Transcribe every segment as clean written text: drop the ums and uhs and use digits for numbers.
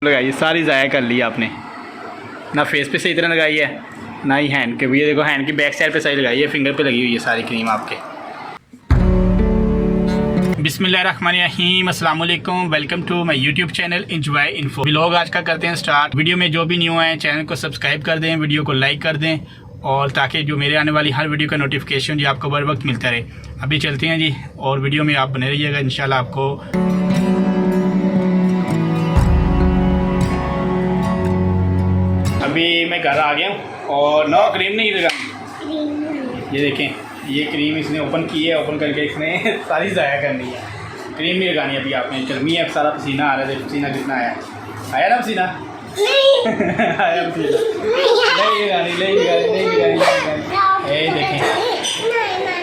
लगाई सारी ज़ाया कर ली आपने, ना फेस पे सही तरह लगाई है ना ही हैंड के भी। ये देखो हैंड की बैक साइड पे सही लगाई है, फिंगर पे लगी हुई है सारी क्रीम आपके। बिस्मिल्लाहिर्रहमानिर्रहीम, अस्सलाम वालेकुम, welcome to my YouTube channel enjoy info. Vlog आज का करते हैं स्टार्ट। वीडियो में जो भी न्यू आए चैनल को सब्सक्राइब कर दें, वीडियो को लाइक कर दें और ताकि जो मेरे आने वाली हर वीडियो का नोटिफिकेशन जी आपको बर वक्त मिलता रहे। अभी चलते हैं जी और वीडियो में आप बने रहिएगा इंशाल्लाह। आपको अभी मैं घर आ गया हूँ और नौ क्रीम नहीं लगानी। ये देखें, ये क्रीम इसने ओपन की है, ओपन करके इसने सारी ज़ाया करनी है। क्रीम नहीं लगानी अभी आपने, गर्मी है, सारा पसीना आ रहा है। पसीना कितना आया ना पसीना आया पसीना। नहीं लगानी। ये देखें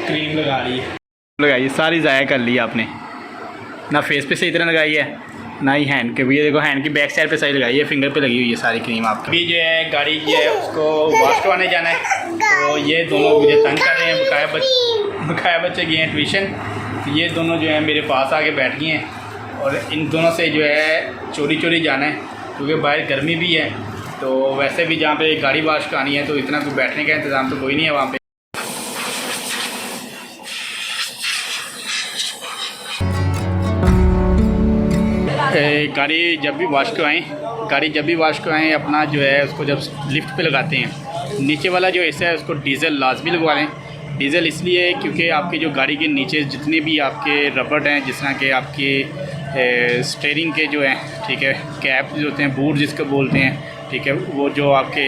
क्रीम लगा ली है, लगाई सारी ज़ाया कर ली आपने, ना फेस पे सही तरह लगाई है ना ही हैंड के भी। ये देखो हैंड की बैक साइड पे सही लगाई है, फिंगर पे लगी हुई है सारी क्रीम आपकी। अभी जो है गाड़ी जो है उसको वॉश करवाने जाना है, तो ये दोनों मुझे तंग कर रहे हैं। बकाया बच्चे गए हैं ट्यूशन, तो ये दोनों जो है मेरे पास आके बैठ गए हैं और इन दोनों से जो है चोरी चोरी जाना है क्योंकि बाहर गर्मी भी है। तो वैसे भी जहाँ पे गाड़ी वॉश करानी है तो इतना कोई बैठने का इंतज़ाम तो कोई नहीं है वहाँ पर। गाड़ी जब भी वॉश करवाएं अपना जो है उसको जब लिफ्ट पे लगाते हैं, नीचे वाला जो हिस्सा है उसको डीज़ल लाजमी लगवा लें। डीज़ल इसलिए क्योंकि आपकी जो गाड़ी के नीचे जितने भी आपके रबड़ हैं, जिस तरह के आपके स्टीयरिंग के जो हैं, ठीक है, कैप जो होते हैं, बूट जिसको बोलते हैं, ठीक है, वो जो आपके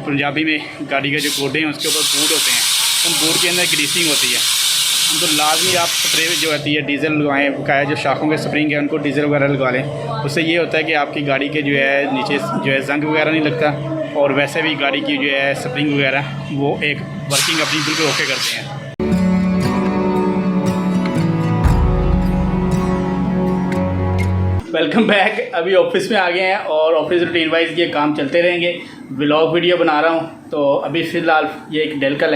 पंजाबी में गाड़ी के जो गोडे हैं उसके ऊपर बूट होते हैं, उन बूट के अंदर ग्रीसिंग होती है। उनको लाजमी आप स्प्रे जो होती है डीज़ल लगवाएँ। बकाया जो शाखों के स्प्रिंग है उनको डीज़ल वगैरह लगवा लें। उससे ये होता है कि आपकी गाड़ी के जो है नीचे जो है जंग वगैरह नहीं लगता और वैसे भी गाड़ी की जो है स्प्रिंग वगैरह वो एक वर्किंग अपनी बिल्कुल ओके करते हैं। Welcome back. अभी ऑफिस में आ गए हैं और ऑफिस रूटीन वाइज ये काम चलते रहेंगे। व्लॉग वीडियो बना रहा हूँ। तो अभी फ़िलहाल ये एक डेल का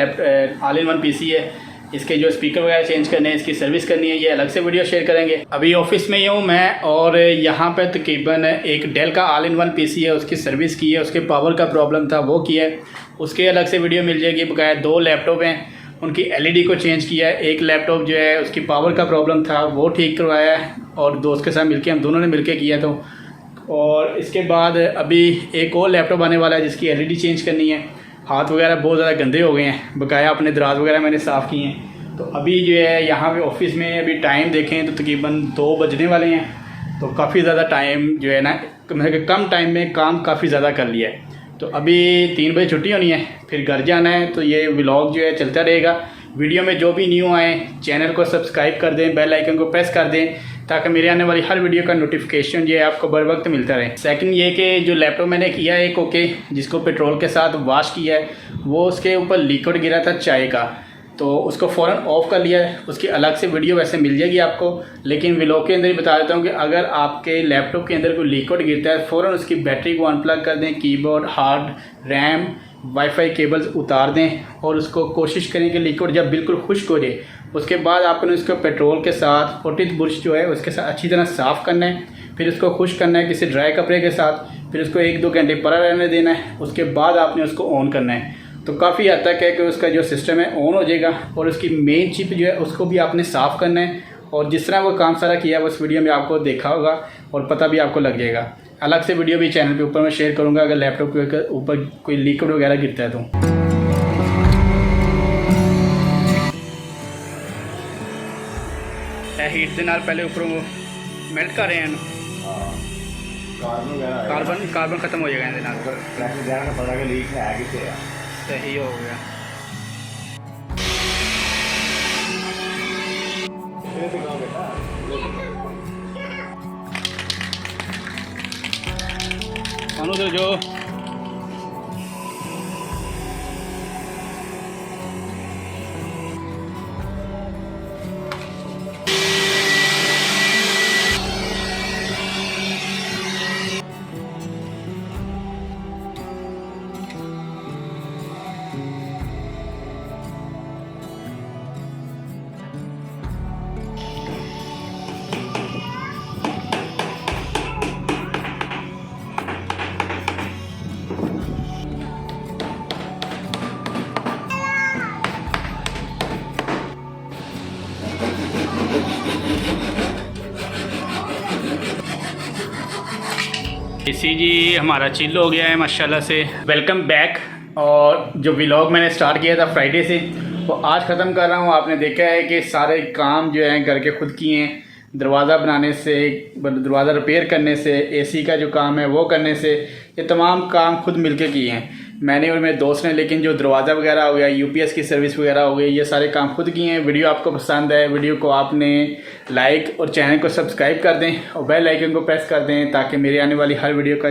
ऑल इन वन पीसी है, इसके जो स्पीकर वगैरह चेंज करने हैं, इसकी सर्विस करनी है, ये अलग से वीडियो शेयर करेंगे। अभी ऑफिस में ही हूँ मैं और यहाँ पे तकरीबन एक डेल का ऑल इन वन पीसी है, उसकी सर्विस की है, उसके पावर का प्रॉब्लम था वो किया है, उसके अलग से वीडियो मिल जाएगी। बकाया 2 लैपटॉप हैं, उनकी एलईडी को चेंज किया है। एक लैपटॉप जो है उसकी पावर का प्रॉब्लम था वो ठीक करवाया है और दोस्त के साथ मिलके हम दोनों ने मिलके किया। तो और इसके बाद अभी एक और लैपटॉप आने वाला है जिसकी एलईडी चेंज करनी है। हाथ वगैरह बहुत ज़्यादा गंदे हो गए हैं, बकाया अपने दराज वगैरह मैंने साफ़ किए हैं। तो अभी जो है यहाँ पे ऑफिस में अभी टाइम देखें तो तकरीबन 2 बजने वाले हैं। तो काफ़ी ज़्यादा टाइम जो है ना, मतलब कम टाइम में काम काफ़ी ज़्यादा कर लिया है। तो अभी 3 बजे छुट्टी होनी है, फिर घर जाना है। तो ये व्लॉग जो है चलता रहेगा। वीडियो में जो भी न्यू आए चैनल को सब्सक्राइब कर दें, बेल आइकन को प्रेस कर दें ताकि मेरे आने वाली हर वीडियो का नोटिफिकेशन जो है आपको बर वक्त मिलता रहे। सेकंड ये कि जो लैपटॉप मैंने किया है एक ओके, जिसको पेट्रोल के साथ वॉश किया है, वो उसके ऊपर लिक्विड गिरा था चाय का, तो उसको फ़ौरन ऑफ़ कर लिया है। उसकी अलग से वीडियो वैसे मिल जाएगी आपको, लेकिन व्लॉग के अंदर ही बता देता हूँ कि अगर आपके लैपटॉप के अंदर कोई लिक्विड गिरता है फ़ौरन उसकी बैटरी को अनप्लग कर दें, keyboard, hard, RAM, wifi cables उतार दें और उसको कोशिश करें कि लिक्विड जब बिल्कुल खुश्क हो जाए उसके बाद आपने उसको पेट्रोल के साथ 40 बुरश जो है उसके साथ अच्छी तरह साफ़ करना है। फिर उसको खुश्क करना है किसी ड्राई कपड़े के साथ, फिर उसको 1-2 घंटे पड़ा रहने देना है। उसके बाद आपने उसको ऑन करना है। तो काफ़ी हद तक है कि उसका जो सिस्टम है ऑन हो जाएगा और उसकी मेन चिप जो है उसको भी आपने साफ़ करना है। और जिस तरह वो काम सारा किया है उस वीडियो में आपको देखा होगा और पता भी आपको लग जाएगा। अलग से वीडियो भी चैनल पे ऊपर मैं शेयर करूँगा अगर लैपटॉप के ऊपर कोई लिक्विड वगैरह गिरता है तो। हीट के नाल पहले ऊपर मेल्ट कर रहे हैं, कार्बन खत्म हो जाएगा, सही हो गया। तो जो एसी जी हमारा चिल हो गया है माशाल्लाह से। Welcome back. और जो व्लॉग मैंने स्टार्ट किया था फ्राइडे से वो आज ख़त्म कर रहा हूँ। आपने देखा है कि सारे काम जो हैं घर के खुद किए हैं। दरवाज़ा बनाने से, दरवाज़ा रिपेयर करने से, एसी का जो काम है वो करने से, ये तमाम काम खुद मिलके किए हैं मैंने और मेरे दोस्त ने। लेकिन जो दरवाज़ा वगैरह हो गया, यूपीएस की सर्विस वगैरह हो गई, ये सारे काम खुद किए हैं। वीडियो आपको पसंद है, वीडियो को आपने लाइक और चैनल को सब्सक्राइब कर दें और बेल आइकन को प्रेस कर दें ताकि मेरे आने वाली हर वीडियो का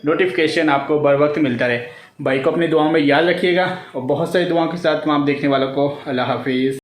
नोटिफिकेशन आपको बर वक्त मिलता रहे। भाई को अपनी दुआओं में याद रखिएगा और बहुत सारी दुआओं के साथ तमाम देखने वालों को अल्लाह हाफिज़।